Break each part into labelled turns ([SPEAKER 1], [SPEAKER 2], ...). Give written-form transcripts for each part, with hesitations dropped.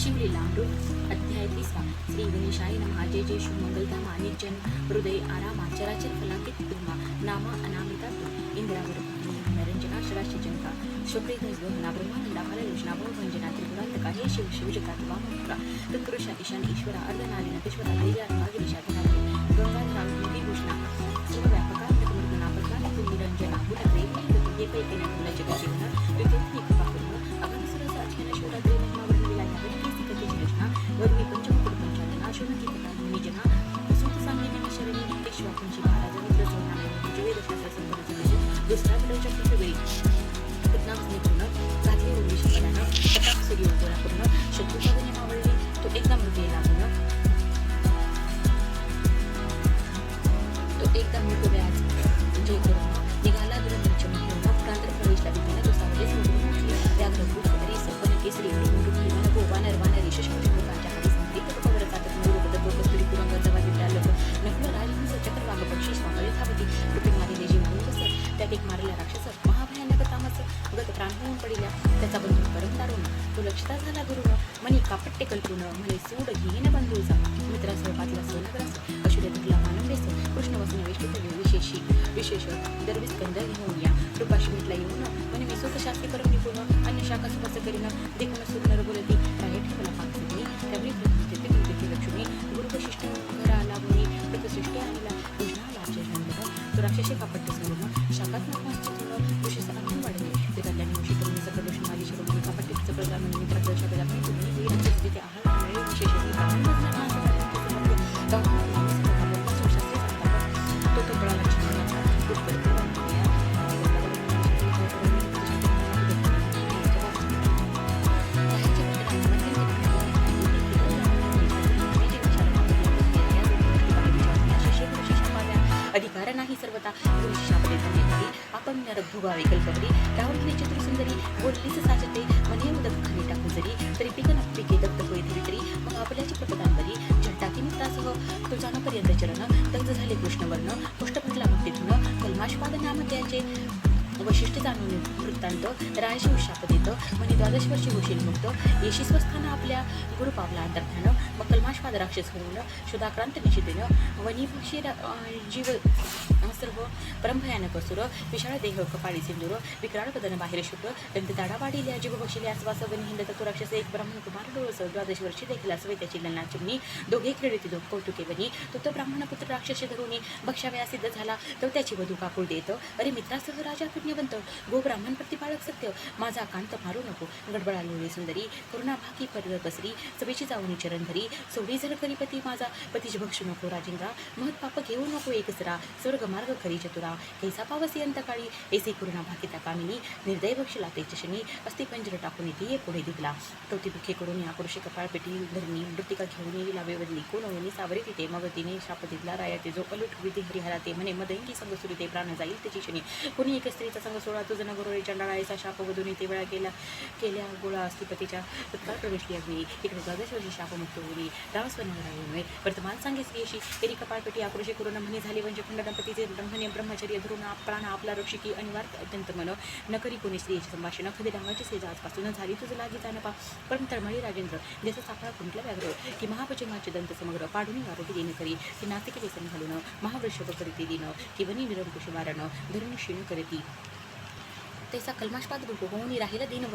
[SPEAKER 1] शिवलीलामृत अध्याय 30 श्री गणेशाय नमः. जय जय शिव मंगलधामा निजन हृदय आरामा चराचर फलांकित तुमा नामा अनामिता इंद्रावर नरंजना शराशी जनका शुक्रेध्वज गहना ब्रह्मानंदा हरलोचना भवभंजना त्रिपुरांतका हे शिव शिवजका वामपुत्रा तत्पुरुषा ईशान ईश्वरा अर्धनारीन ईश्वरा दैर्या भागीशा धनात्री गंगाधरा विभूषणा सर्वव्यापका मृगना प्रकाश निरंजना गुणप्रेमी ये पैकी न जगजीवन विद्युत कृपापूर्ण अगमसुरस अख्यान शिवरात्री महिमावर्ण विलाया वैदिक कथेची रचना वरुणी पंचमुख पंचालना शोभकी कथा जना सुत सांगितलेली शरणी विश्वाकुंची महाराज मित्र सोनाने वेदशास्त्र संबंधित दुसरा विलोचक वेळी पद्नाम मिथुन घातली उर्विश पदानं प्रताप सूर्य पूर्ण शत्रुता नियमावळली तो एकदा मृत्यू लागून तो एकदा मृत्यू व्याज जय करून निघाला दुरंतरच्या मुख्यमंत्री प्रांतर प्रवेशला विभिन्न तो सावले समजून म्हटली व्याघ्रभूत वगैरे सपन केसरी मृत्यू गोवा नरवान रेषश लोकांच्या हाती संगीत कवर कातक मुरुबद गोकस्तुरी कुरंगाचा वादिवला लोक नकुल राजहंस चक्रवाक बक्षीस वाकळे थावती कृपी मारिले जीवन कस त्यात एक मारला राक्षस महाभयानक तामस गत प्राण होऊन पडिल्या त्याचा बंधू परम दारुण तो लक्षता झाला गुरु मनी कापट्टे कल्पून म्हणे सूड घेईन बंधूचा मित्रा स्वरूपातला सोनग्रास अशुरे धरला मानवेस कृष्ण वसन विशेष विशेष दरवीस कंद घेऊन या कृपाशी भेटला येऊन म्हणे विसोत शास्त्री परम निपुण अन्य शाखा सुपस करीन देखून सुंदर बोलती राय ठेवला पाकसिद्धी त्यावेळी प्रकृती लक्ष्मी गुरु वशिष्ठ घरा लागून प्रतिसृष्टी आणला कृष्णाला जयवंत तो राक्षसी कापट्टे सोडून शाखात्मक मास्तर विशेष अनुभव वाढले ते कल्याण विषय करून सकल दोष माझी शिरोमणी कापट्टीचं प्रदान मित्राच्या शाखेला पण तुम्ही तिथे आहार मिळेल विशेष अधिकार नाही सर्वता गुरुशिष्यापदे धन्यकारी आपण नरभुगावे कल्पवरी रावणीने चतुरसुंदरी बोललीच साचते मने उदक खाली टाकून जरी तरी पिक न पिके दत्त होई तरी मग आपल्याची प्रपदांबरी झटाकी मित्रासह तुझानापर्यंत चरण दग्ध झाले कृष्णवर्ण पुष्ट भरला मग तिथून कल्माशपाद नाम त्याचे वशिष्ठ जाणून वृत्तांत रायशिव शाप देत म्हणे 12 वर्षी होशील मुक्त येशी स्वस्थान आपल्या गुरु पावला अंतर्धान मग कल्माशपाद राक्षस होऊन शुधाक्रांत निशितेनं वनिभक्षी जीव सर्व परमभयानक असुर विशाळ देह कपाळी सिंदूर विक्राळ वदन बाहेर शुक्र दंत दाडा वाढिल्या जीव बक्षिले आसवास वनी हिंडत तो राक्षस एक ब्राह्मण कुमार डोळस 12 वर्षी देखील असवे त्याची ललना चिमणी दोघे खेळती दोघ कौतुके बनी तो ब्राह्मण पुत्र राक्षसी धरून बक्षाव्या सिद्ध झाला तो त्याची वधू काकुळ देत अरे मित्रासह राजा पुण्यवंत गो ब्राह्मण प्रतिपाळक सत्य माझा कांत मारू नको गडबडा लोळी सुंदरी करुणा भाकी पद बसरी सभेची जाऊनी चरण धरी सोडी झर करीपती माझा पतीज भक्षू नको राजेंद्रा महत पाप घेऊ नको एकसरा स्वर्ग मार्ग करी चतुरा कैसा पावसी अंतकाळी ऐसे करुणा भाकिता कामिनी निर्दय बक्षला तेजशनी अस्ति पंजर टाकून येते पुढे दिगला कौती दुखे करून या पुरुषी कपाळ पेटी धरणी मृतिका घेऊन येईल लावे बदली कोण सावरी तिथे मग तिने शाप दिला राया ते जो अलूट विधी हरिहरा ते म्हणे मदयंगी संग सुरी ते प्राण जाईल त्याची शनी कोणी एक स्त्रीचा संग सोळा तुझं नगरोळी चंडाळायचा शाप वधून ते वेळा केल्या गोळा अस्थिपतीच्या तत्काळ प्रवेशली अग्नी इकडे 12 वर्षी शापमुक्त होली रामस्वनराय वर्तमान सांगे स्त्रीशी एरी कपाळपेटी आक्रोशी करून म्हणे झाली म्हणजे खंड दंपतीचे ब्रह्मने ब्रह्मचर्य धरून प्राण आपला रक्षिकी अनिवार्य अत्यंत मन न करी कोणी स्त्रीचे संभाषण खदी डांगाची सेजा आजपासून झाली तुझं लागी जाणपा पण तळमळी राजेंद्र जसं सापळा कुंटला व्याघ्र की महापचमाचे दंत समग्र पाडून आरोग्य देणे करी ती नातिके व्यसन घालून महावृषभ करीती दिन की वनी निरंकुश वारण धरून क्षीण करती त्याचा कल्माशपाद रूप होऊन राहिलं दिन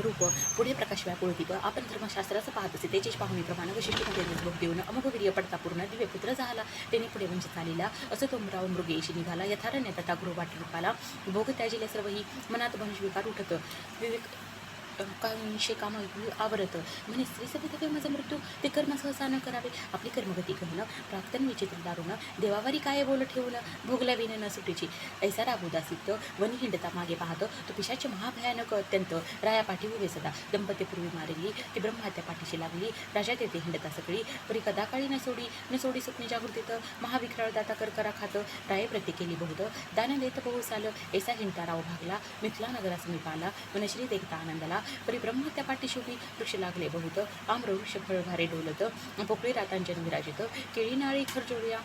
[SPEAKER 1] रूप पुढे प्रकाश व्यापुळती आपण धर्मशास्त्राचं पाहत असे त्याचेच पाहुणीप्रमाणे वशिष्ठमध्ये भोग देऊन अमोघवीर्य पडता पूर्ण दिव्य पुत्र झाला त्याने पुढे वंचित आलेला असं तो राव मृगेशी निघाला यथारण्य तथा गृह वाटपाला भोग त्याजिले सर्वही मनात विकार उठत विवेक कांशे काम आवरत म्हणे स्त्री सभेत माझा मृत्यू ते कर्म सहसा न करावे आपली कर्मगती कहणं प्राक्तन विचित्र दारुण देवावारी काय बोल ठेवून भोगला विन न सुटीची ऐसा राबुदासित वनी हिंडता मागे पाहत तो पिशाचे महाभयानक अत्यंत रायापाठी उभे सदा दंपतीपूर्वी मारली ती ब्रह्मात्या पाठीशी लागली राजा तेथे हिंडता सगळी परी कदाकाळी न सोडी स्वप्ने जागृतीत महाविक्राळ दाता करकरा खात राये प्रति केली बहुत दान देत बहुस आलं ऐसा हिंडता राव भागला मिथला नगरा समीप आला मनश्री देखता आनंदाला परिब्रह्म त्या पाठीशी वृक्ष लागले बहुत आम्रवृक्ष फळ भारे डोलत पोकळी रातांजन विराजित केळी नाळी खरजोळ्या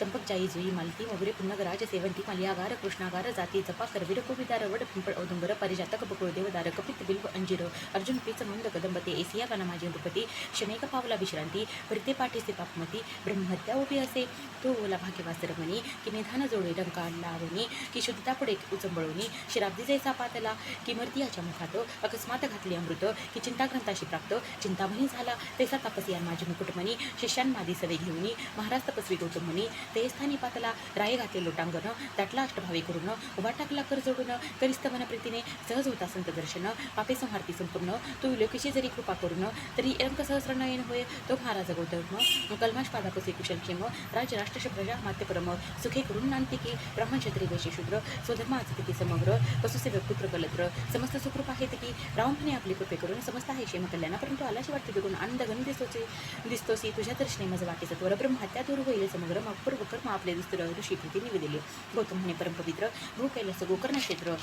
[SPEAKER 1] चंपक जाई जुई मालती मोगरे पुन्नगराज सेवंती मलियागार कृष्णागार जाती जपा करवीर कोविदार वड पिंपळ औदुंबर परिजातक बकुळ देवदार कपित बिल्व अंजीर अर्जुन पीच मंद कदंबते एसिया गाना माझे नृपती शनेक पावला विश्रांती भरते पाठीसे पापमती ब्रह्महत्या उभी असे तो ओला भाग्यवास रमणी की निधान जोडे डंका लावणी की शुद्धता पुढे उचंबळवणी शिराब्दी जैसा पातला की मर्दियाच्या मुखात अकस्मात घातली अमृत की चिंताग्रंथाशी प्राप्त चिंतामणी झाला तैसा तापसिया माझे मुकुटमणी शिष्यांमादी सवे घेऊनी महाराज तपस्वी गौतमनी ते स्थानी पातला राये घातले लोटांगण दाटला अष्टभावी करून उभा टाकला कर जोडून करिस्तवन प्रीतीने सहज होता संत दर्शन पापे संहारती संपूर्ण तो विलोकीशी जरी कृपा करून तरी रंक सहस्र नयन होय तो महाराज गौतम कलमाश पादापसे कुशलक्षेम राज राष्ट्रश प्रजा माते परम सुखे करून नांतिकी ब्राह्मण क्षत्रिय वैश्य शूद्र स्वधर्म आचतिकी समग्र पशुसेवक पुत्र कलत्र समस्त सुखरूप आहेत की रावणपणे आपली कृपे करून समस्त आहे क्षेम कल्याण परंतु आलाशी वाटते बघून आनंद गण दिसतोसी तुझ्या दर्शने माझं वाटे सत्वर ब्रह्महत्या दूर होईल समग्र मग पूर्व कर्म आपले दुस्तर ऋषी कृती निवेदिले गौतम म्हणे परमपवित्र भू कैलास गोकर्ण क्षेत्र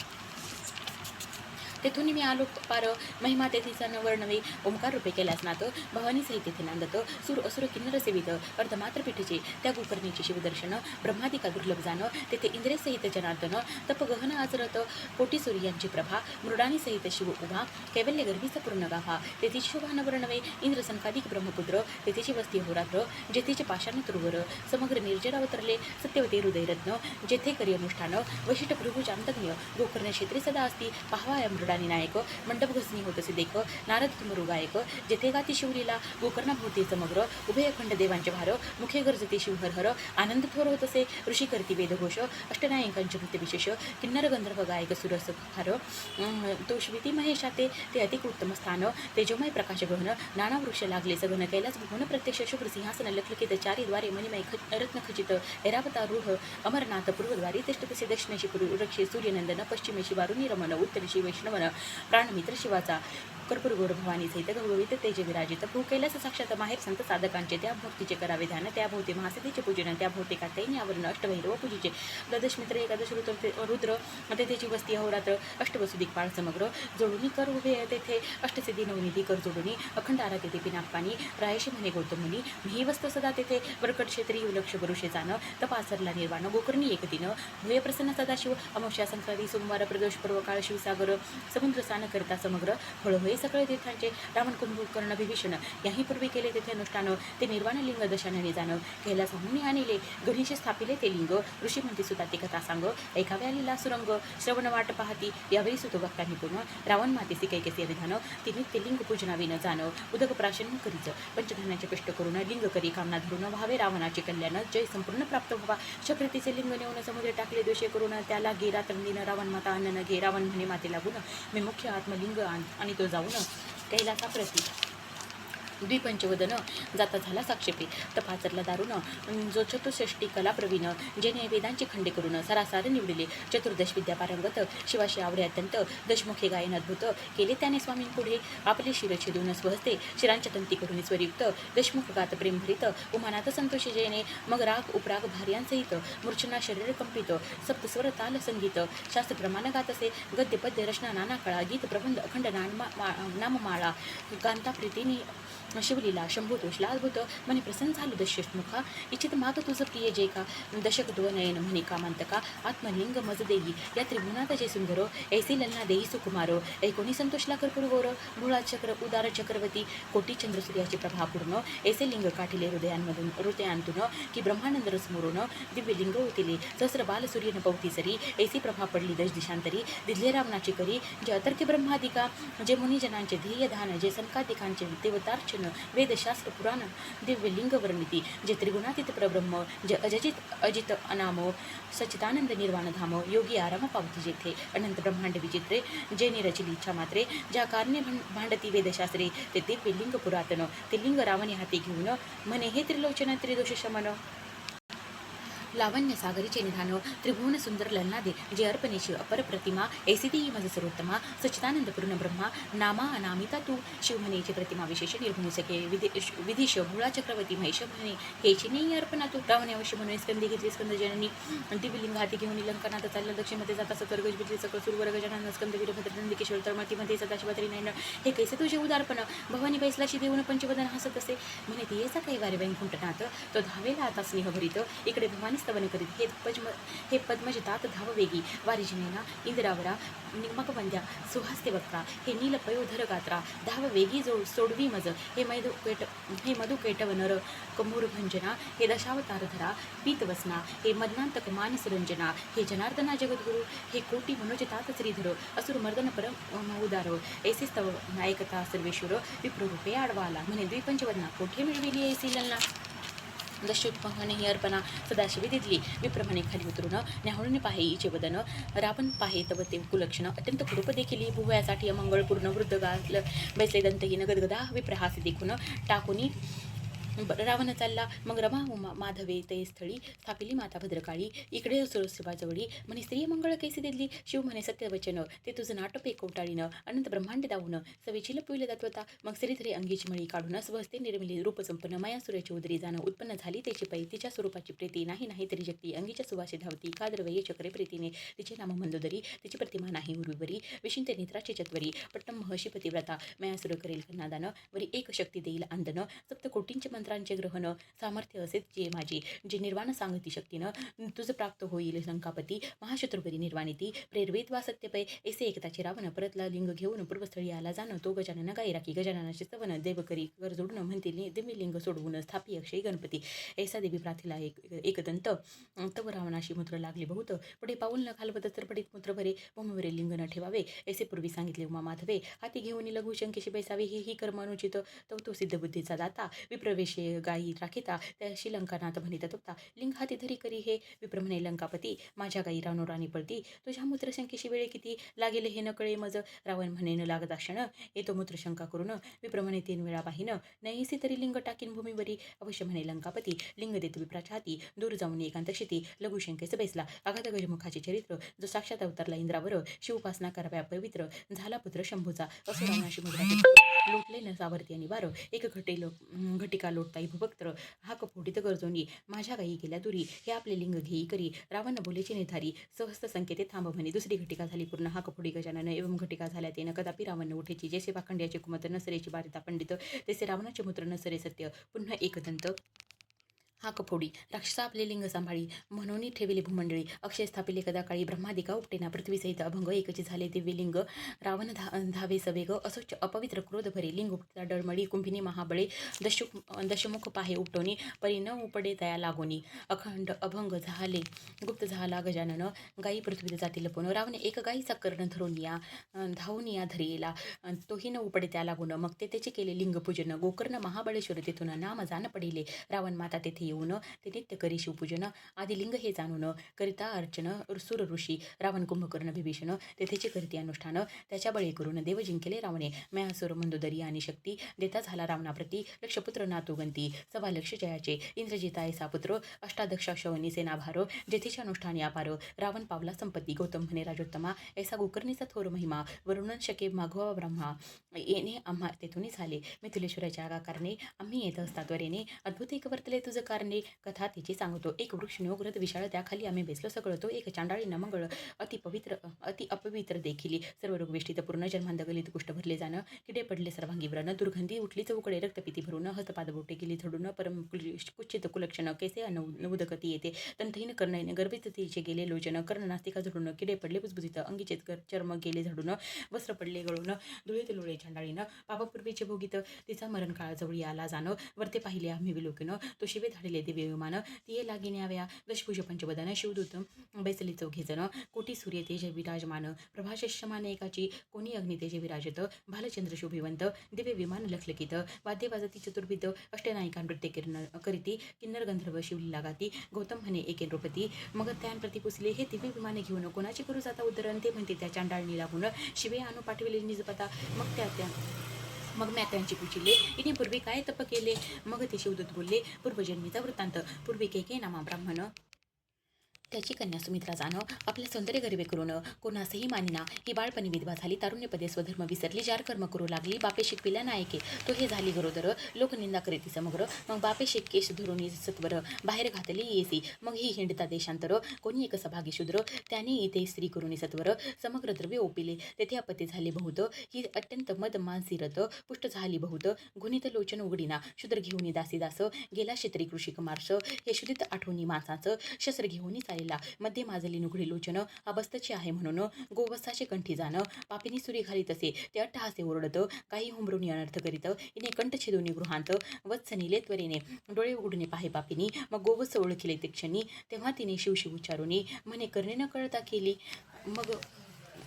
[SPEAKER 1] तेथून मी आलो पार महिमा तेथीचा न वर्णवे ओंकार रूपे कैलासनाथ भवानी सहित तेथे नांदत सुर असुर किन्नर सेवित अर्धमात्र पीठचे त्या गोकर्णीचे शिवदर्शन ब्रह्मादिका दुर्लभ जाण तेथे इंद्रे सहित जनार्दन तप गहन आचरत कोटी सूर्यांची प्रभा मृडानी सहित शिव उभा कैवल्य गर्भीचा पूर्ण गाभा तेथीची शोभा न वर्णवे इंद्र संकादिक ब्रह्मपुत्र तेथीची वस्ती होरात्र जेथेचे पाषाण तुरुवर समग्र निर्जर अवतरले सत्यवते हृदयरत्न जेथे करी अनुष्ठान वैशिष्ट प्रभू चांतज्ञ गोकर्ण क्षेत्री सदा असती पाहावा मृडानी नायक मंडप घसनी होत असे देख नारद तुमरू गायक जेथे गाती शिवलीला गोकर्णा भोवती समग्र उभय अखंड देवांचे भार मुखे गरजते शिवहर हर आनंद थोर होत असे ऋषी करती वेदघोष अष्टनायकांचे नृत्य विशेष किन्नर गंधर्व गायक सुरस हार तो श्विती महेशाते ते अतिक उत्तम स्थान तेजोमय प्रकाश गहन नाना वृक्ष लागले सघन कैलास भुवन प्रत्यक्ष शुभ्र सिंहासन लखलखित चारी द्वारे मणिमय रत्न खचित ऐरावतारूढ अमरनाथ पूर्वद्वारी तिष्ठतसे दक्षिणेशी पूर्वक्षे सूर्यनंदन पश्चिमेशी वारुणी रमण उत्तरेशी वैष्णवन प्राणमित्र शिवाचा कर्पूरगौर भवानी सहित गौरवित तेजे विराजित भू कैलास साक्षात माहेर संत साधकांचे त्या भक्तीचे करावे ध्यान त्या भोवती महासिद्धीचे पूजन त्या भोवती कात्यायनी आवरण अष्टभैरव पूजेचे द्वादश मित्र एकादश रुद्र तेथेची वस्ती अहोरात्र अष्टवसुदिक समग्र जोडुनी कर उभे तेथे अष्टसिद्धी नवनिधी कर जोडुनी अखंड आरा तेथे पिनाकपाणी रायशी म्हणे गौतम मुनी मी वस्त सदा तेथे वरकट क्षेत्री लक्ष वरुषे जाण तपासरला निर्वाण गोकर्णी एक दिन भूय प्रसन्न सदाशिव अमावस्या संक्रांती सोमवार प्रदोष पर्व काळ शिवसागर समुद्र स्नान करता समग्र फळ होय सगळे तीर्थांचे रावण कुंभकर्ण विभीषण याही पूर्वी केले तेथे अनुष्ठान ते निर्वाण लिंग दशानने जाण कैलासहून आणले गणेश स्थापिले ते लिंग ऋषी म्हणती सुद्धा ती कथा सांग ऐकावे आलेला सुरंग श्रवण वाट पाहती यावेळी सुतो भक्तांनी पूर्ण रावण मातेसी कैकेसे विधान तिने ते लिंग पूजनाविन जाण उदक प्राशन करीच पंचधान्याचे कष्ट करून लिंग करी कामना धरून व्हावे रावणाचे कल्याण जय संपूर्ण प्राप्त व्हावा शक्तीचे लिंग नेऊन समुद्र टाकले दोषे करून त्याला गे रात्रंदीन रावण माता अन्न घे रावण म्हणे माते लागून मी मुख्य आत्मलिंग आणि तो जाऊन कैलासा प्रती द्विपंचवदन जाता झाला साक्षेपी तपाचरला दारुण जो चतुष्षष्टी कला प्रवीण जेने वेदांची खंडे करून सरासार निवडिले चतुर्दश विद्या पारंगत शिवाशी आवडे अत्यंत दशमुखे गायन अद्भुत केले त्याने स्वामींपुढे आपले शिर छेदून स्वहस्ते शिरांच्या तंती करून स्वरयुक्त दशमुख गात प्रेमभरित उमानाथ संतोषी जयने मग राग उपराग भार्यांसहित मूर्छना शरीर कंपित सप्तस्वर ताल संगीत शास्त्र प्रमाण गात असे गद्य पद्य रचना नाना कळा गीत प्रबंध अखंड नाममाळा गांता प्रीतीने शिवलीला शंभूतोषला अद्भुत म्हणे प्रसन्न झालो दशमुखा इच्छित माग तुझं प्रिय जे का दशक नयन म्हणे कामांतका आत्मलिंग मज देई या त्रिभुवनात जे सुंदर ऐसी ललना देई सुकुमारो ऐकोणी संतोषला कर्पूर गौर भोळा चक्र उदार चक्रवर्ती कोटी चंद्रसूर्याचे प्रभा पूर्ण ऐसे लिंग काठिले हृदयांतून की ब्रह्मानंद रसमोरून दिव्य लिंग होतिले सहस्र बाल सूर्यन पवती सरी ऐसी प्रभा पडली दश दिशांतरी दिधले रावणाची करी जे अतर्क्य ब्रह्मादिका जे मुनिजनांचे ध्येय धान जे संकादिकांचे देवतार्चन वेदशास्त्र पुराण दिव्य लिंग वर्णिती जे त्रिगुणातीत परब्रह्म जे अजित अनामो सच्चिदानंद निर्वाण धाम योगी आराम पावती जेथे अनंत ब्रह्मांड विचित्रे जे निरचिली इच्छा मात्रे ज्या कारणे भांडती वेदशास्त्रे ते दिव्य लिंग पुरातन ते लिंग रावणे हाती घेऊन म्हणे हे त्रिलोचन त्रिदोष शमन लावण्य सागरीचे निधान त्रिभुवन सुंदर ललनादे जे अर्पणेशी अपर प्रतिमा ऐसिती मज सर्वोत्तमा सच्चिदानंद पूर्ण ब्रह्मा नामा अनामिता तू शिवमनेची प्रतिमा विशेष निर्गुणी सखे विधिश भोळा चक्रवर्ती महेश म्हणे हेची नाही अर्पणा तू रावणे अवश्य म्हणून स्कंदी घेतली स्कंद जननी दिव्यलिंग हाती घेऊन लंकनाथ चाललं दक्षिणमध्ये जाता सतर गजबिजली सकळ सुरवर गजानन स्कंद वीरभद्र नंदिकेश्वर तळमतीमध्ये सदाशिवत्री नारायण हे कैसे तुझे उदारपण भवानी बैसलाशी देऊन पंचवदन हसत असे म्हणे ती येसा काही वारे वैकुंठनाथ तो धावेला आता स्नेहभरीत इकडे भवानी स्तवन करीत हे पद्मज तात धाव वेगी वारिजिनेना इंदिरावरा निमकवंद्या सुहास्ते वक्ता हे नील पयोधर गात्रा धाव वेगी सोडवी मज हे मधु केटवनर कमूर भंजना हे दशावतारधरा पीतवसना हे मदनांतक मानसरंजना हे जनार्दना जगद्गुरु हे कोटी मनोजतात श्रीधर असुर मर्दन परम उदार ऐसे स्तव नायकता सर्वेश्वर विप्ररूपे आडवाला म्हणे द्विपंचवदना कोठे मिळविली ऐसी ललना दशोत्पहने ही अर्पणा सदाशिवी दिदली विप्रमाणे खाली उतरून न्याहळून पाहे इचे वदन रावण पाहे तव ते कुलक्षण अत्यंत कुरूप देखील भुवयासाठी अमंगळ पूर्ण वृद्ध गाल बैसले दंतही नगदगदा विप्रहासी देखून टाकूनी रावण चालला मग रमा उमा माधवे ते स्थळी स्थापिली माता भद्रकाळी इकडे सुरसेवाजवळी म्हणे स्त्री मंगळ कैसे दिली शिव म्हणे सत्यवचन ते तुझं नाटपे कोटाळीनं अनंत ब्रह्मांड दावून सवेची लपविले जातवता मग श्रीधरे अंगीची मळी काढून स्वस्ते निर्मिली रूपसंपन्न मायासुराची उदरी जाणं उत्पन्न झाली त्याची पै तिच्या स्वरूपाची प्रीती नाही तरी जगती अंगीच्या सुवासे धावती काद्रवये चक्रे प्रीतीने तिचे नाम मंदोदरी तिची प्रतिमा नाही उर्वीवरी विशिंते नेत्राची चत्वरी पट्टम महर्षी पतिव्रता मायासुर करेल कन्नादान वरी एक शक्ती देईल आंदन सप्तकोटींचे मंत्रांचे ग्रहण सामर्थ्य असेच जे माझी जे निर्वाण सांगती शक्तीनं तुझं प्राप्त होईल संकापती महाशत्रुपरी निर्वाणिती प्रेरवेत वा सत्यपय ऐसे एकताचे रावण परतला लिंग घेऊन पूर्वस्थळी आला जाणं तो गजानन गाई राखी गजाननाचे स्तवन देवकरी कर जोडणं म्हणते दिव्य लिंग सोडवून स्थापी अक्षय गणपती ऐसा देवी प्रार्थीला एकदंत तव रावणाशी मूत्र लागले बहुत पुढे पाऊल न घालवत तर पडीत मूत्र भरे भूमीवरील लिंग न ठेवावे ऐसे पूर्वी सांगितले उमा माधवे हाती घेऊन लघु शंकेशी बैसावे हे कर्म अनुचित तो सिद्ध बुद्धीचा दाता विप्रवेश गायी राखिता त्याशी लंकानाथ म्हणित होता लिंग हाती धरी करी हे विप्र म्हणे लंकापती माझ्या गायी रानोराणी पळती तुझ्या मूत्रशंकेशी वेळे किती लागेल हे न कळे मज रावण म्हणे न लागत क्षण येतो मूत्रशंका करून विप्र म्हणे 3 वेळा पाहिन नाहीसी तरी लिंग टाकीन भूमीवरी अवश्य म्हणे लंकापती लिंग देत विप्राच्या हाती दूर जाऊन एकांतक्षिती लघुशंकेस बैसला आघात गजमुखाचे चरित्र जो साक्षात अवतरला इंद्रावर शिवपासना कराव्या पवित्र झाला पुत्र शंभूचा असो रावणाशी मुद्रा लोटले न सावरती आणि वार एक घटिका लोटताई भुभक्त्र हाक फोडीत गरजोनी माझ्या गायी गेल्या दुरी हे आपले लिंग घेई करी रावण बोलेची निर्धारी सहस्त संकेते थांब म्हणे दुसरी घटिका झाली पूर्ण हाक फोडी गजानन एवं घटिका झाल्या तेन कदापि रावण उठेची जैसे पाखंड्याचे कुमत नसरेची बारिता पंडित तसे रावणाचे मूत्र नसरे सत्य पुन्हा एकदंत हाक फोडी राक्षसा आपले लिंग सांभाळी म्हणून ठेविले भूमंडळी अक्षय स्थापिले कदा काळी ब्रह्मादिका उपटेना पृथ्वीसहित अभंग एकची झाले दिव्य लिंग रावण धावे सवेग असोच अपवित्र क्रोध भरे लिंग उपटता डळमळी कुंभिनी महाबळे दशमुख पाहे उपटोनी परी न उपडे तया लागोनी अखंड अभंग झाले गुप्त झाला गजानन गायी पृथ्वीत जाती लपून रावण एक गायीचा कर्ण धरून धावून या धरियेला तोही न उपडे त्या लागून मग ते त्याचे केले लिंगपूजन गोकर्ण महाबळेश्वर तेथून नाम जाण पडिले रावण माता तेथे येऊन ते नित्य करी शिवपूजन आदी लिंग हे जाणून करिता अर्चन सुर ऋषी रावण कुंभकर्ण विभीषण तेथेचे करीती अनुष्ठान त्याच्या बळी करून देव जिंकले रावणे मयासुर मंदोदरी आणि शक्ती देता झाला रावणाप्रती लक्षपुत्र नातुगंती 1.25 लक्ष जयाचे इंद्रजितायसा पुत्र अष्टादक्ष शवनी सेनाभार जेथेच्या अनुष्ठानी अपार रावण पावला संपत्ती गौतम म्हणे राजोत्तमा ऐसा गोकर्णीचा थोर महिमा वरुणन शके माघवा ब्रह्मा येणे आम्हा तेथून झाले मिथिलेश्वराच्या आगाकारणे आम्ही येत असता त्वरेने अद्भुत एक वर्तले तुझं कारणे कथा तिची सांगतो एक वृक्ष नोग्रत विशाळ त्याखाली आम्ही बेसलो सगळं तो एक चांडाळी नमंगळ अति अपवित्र देखील सर्व रोग वेष्टीत पूर्ण जन्मांध गलित कुष्ठ भरले जाणं किडे पडले सर्वांगी व्रण दुर्गंधी उठली चौकडे रक्तपिती भरून हस्तपाद बोटे गेली झडून परम कुच्चित कुलक्षण केसे नवुदकती येते तंतहीन कर्णयने गर्भित तिचे गेले लोचन कर्ण नास्तिका झडून किडे पडले बुजबुजीत अंगीचेत चर्म गेले झडून वस्त्र पडले गळून धुळीत लोळे चांडाळीनं पापपूर्वीचे भोगीत तिचा मरण काळ जवळी आला जाणं वरते पाहिले आम्ही विलोकिन तो शिवे धाडले दिव्य विमान तिये लागी न्याव्या दशभुज पंचवदन शिवदूत बैसली 4 जण कोटी सूर्य तेज विराजमान प्रभाशमाने एकाची कोणी अग्नि तेज विराजत भालचंद्र शोभिवंत दिव्य विमान लखलकित वाद्य वाजती चतुर्विध अष्टनायिका नृत्य करीती किन्नर गंधर्व शिवली लागाती गौतम म्हणे एके नृपती मग त्यान प्रतिपुसले हे दिव्य विमाने घेऊन कोणाचे करू जाता उद्धरण ते म्हणते त्या चांडाळणी लागून शिवे आणू पाठविले निजपता मग म्या त्यांची पुचिले इने पूर्वी काय तप केले मग ते शिवदूत बोलले पूर्वजन्मीचा वृत्तांत पूर्वी के नामा ब्राह्मण त्याची कन्या सुमित्रा जाणं आपल्या सौंदर्य गरिबे करून कोणासही मानिना. ही बाळपणी विधवा झाली, तारुण्यपदे स्वधर्म विसरली, जार कर्म करू लागली. बापे शिकविल्या नायके तो हे झाली गरोदर, लोकनिंदा करीती समग्र. मग बापे केश धरून सत्वर, बाहेर घातली येसी. मग ही हिंडता देशांतर, कोणी एक सभागी शूद्र. त्याने इथे स्त्री करून सत्वर, समग्र द्रव्य ओपिले. तेथे अपत्य झाले बहुत, ही अत्यंत मद मानसी रत. पुष्ट झाली बहुत, गुणित लोचन उघडीना. शूद्र घेऊन दासी दास, गेला शेतरी कृषिक मार्श. हे शुद्धित आठवणी माणसाचं, शस्त्र घेऊन चालेला. मध्ये माजली नुघडी लोचन, अबस्तची आहे म्हणून. गोवत्साचे कंठी जाण, पापिनी सुरी घाली तसे. ते अट्टहासे ओरडत, काही हुंबरून अनर्थ करीत. इने कंठ छेदोनी गृहांत, वत्स नेले त्वरेने. डोळे उघडणे पाहे पापिनी, मग गोवत्स ओळखले ते क्षणी. तेव्हा तिने शिवशिव उच्चारुनी, म्हणे करणे न कळता केली. मग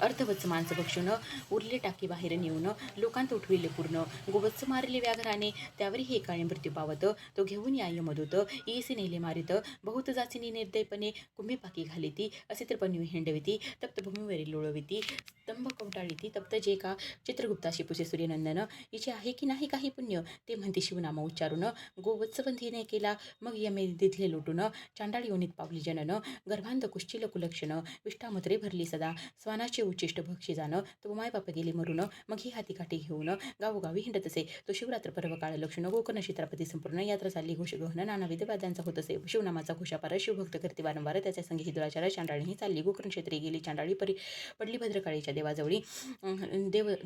[SPEAKER 1] अर्थवत्स माणसं बक्षून, उरले टाकी बाहेर नेऊन. लोकांत उठविले पूर्ण, गोवत्स मारले व्याघ्राने. त्यावरी हे काळे मृत्यू पावत, तो घेऊन या यमदूत. येसी नेले मारित, बहुत जाचीनी निर्दयपणे. कुंभी पाकी घालिती, असे तर पणवी हिंडविती. तप्त भूमीवरील लोळविती, स्तंभ कवटाळीती. तप्त जे का चित्रगुप्ताशी पुसे सूर्यनंदन. हिचे आहे की नाही काही पुण्य, ते म्हणते शिवनामा उच्चारून. गोवत्सबंधीने केला मग यमे दिधले लोटून. चांडाळ योनीत पावली जनन, गर्भांध कुश्चिल कुलक्षण. विष्ठामत्रे भरली सदा, स्वानाचे उच्चिष्ट भक्षी जाणं. तो मायबाप गेले मरून, मग ही हाती काठी घेऊन गावोगावी हिंडत असे. तो शिवरात्र पर्व काळ लक्षण, गोकर्ण क्षेत्रापती संपूर्ण. यात्रा चालली घोष गहन, नानाविध वाद्यांचा होत असे. शिवनामाचा घोषापार, शिवभक्त करते वारंवार. त्याच्या संगी ही दुराचार. चांडाळीही चालली गोकर्ण क्षेत्री गेली चांडाळी. पडली भद्रकाळीच्या देवाजवळी,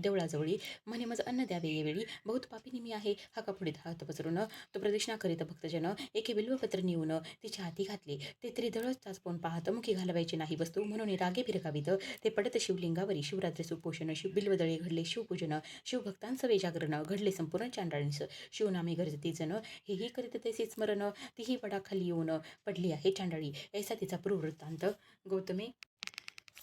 [SPEAKER 1] देवळाजवळी. म्हणे मज अन्न द्यावे येवेळी. बहुत पापिनी मी आहे, हाका पुढे हात पसरून. तो प्रदक्षिणा करीत भक्तजन, एके बिल्वपत्र नेऊन तिच्या हाती घातले. ते त्रिदळ चाचपून पाहत, मुखी घालवायची नाही वस्तू, म्हणून रागे फिरकावीत. ते पडत शिवलिंगावरी. शिवरात्री सुपोषण, बिल्वदळे घडले शिवपूजन. शिवभक्तांसवे जागरण, घडले संपूर्ण चांडाळीस. शिवनामे गरजती जन, हेही करीत तैसे स्मरण. तीही वडाखाली येऊन पडली आहे चांडाळी. ऐसा तिचा पूर्ववृत्तांत गौतमे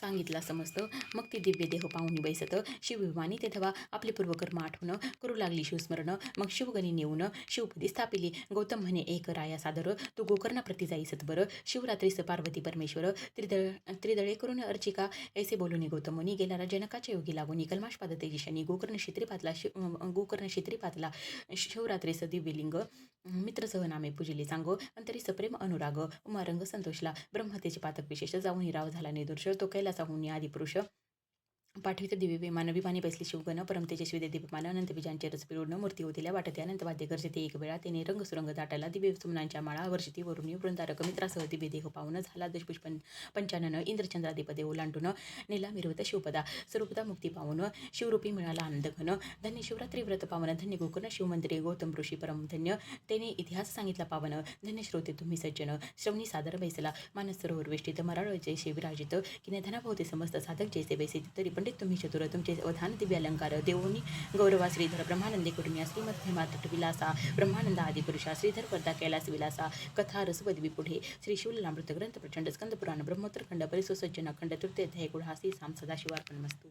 [SPEAKER 1] सांगितला समजतं. मग ती दिव्य देह पाहुणी बैसत, शिवविमानी तेथवा आपले पूर्वकर्म आठवण. करू लागली शिवस्मरण, मग शिवगणी नेऊन शिवपदी स्थापिली. गौतम म्हणे एक राया सादर, तू गोकर्णा प्रति जाई सत्वर. शिवरात्रीस पार्वती परमेश्वर, त्रिदळे करून अर्चिका. ऐसे बोलूनी गौतम मुनी, गेला जनकाच्या योगी लागून. कल्माशपाद तेजिशनी, गोकर्ण क्षेत्रीपातला शिवरात्रीस दिव्यलिंग. मित्रसह नामे पूजिले सांग, अंतरी सप्रेम अनुराग. उमारंग संतोषला, ब्रह्मतेचे पातक विशेष. जाऊन राव झाला निदुर्श, तो कैलासाहून आदिपुरुष. पाठवित दिव्य विमान, विमाने बैसले शिवगण. परम तेजस्वी दीपमान, अनंत बीजांचे रस पिळून. मूर्ती होतील्या वाटते अनंत वाद्य गरजते एक वेळा. त्याने रंगसुरंग दाटाला, दिव्य सुमनांच्या माळा वर्षिती वरुणी. वृंदारक मित्रासह दिव्य देह पाहून, झाला दशपुष्प पंचानन. इंद्रचंद्राधिपदे ओलांडून, नेला मिरवत शिवपदा. स्वरूपदा मुक्ती पावून, शिवरूपी मिळाला आनंद घन. धन्य शिवरात्री व्रत पावन, धन्य गोकर्ण शिवमंदिरे. गौतम ऋषी परम धन्य, त्याने इतिहास सांगितला पावन. धन्य श्रोते तुम्ही सज्जन, श्रवणी सादर बैसला. मानस सरोवर वेष्टित, मराळ जैसे विराजित. की धनाभोवते समस्त साधक जैसे बैसित. तरी पंडित तुम्ही चतुर, तुमचे अवधान दिव्यालंकार. देवोनी गौरवा श्रीधर, ब्रह्मानंदे करुण्या. श्रीमद हेमातट विलासा, ब्रह्मानंद आदिपुरुषा. श्रीधर वर्धा कैलास विलासा. कथा रसवदवी पुढे, श्री शिवलीलामृत ग्रंथ प्रचंड. स्कंद पुराण ब्रह्मोत्तरखंड. परिसुसज्जन खंड. तृतीय अध्याय. गुढ हासी साम सदाशिवार्पणमस्तु.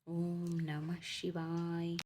[SPEAKER 1] ओम नमः शिवाय.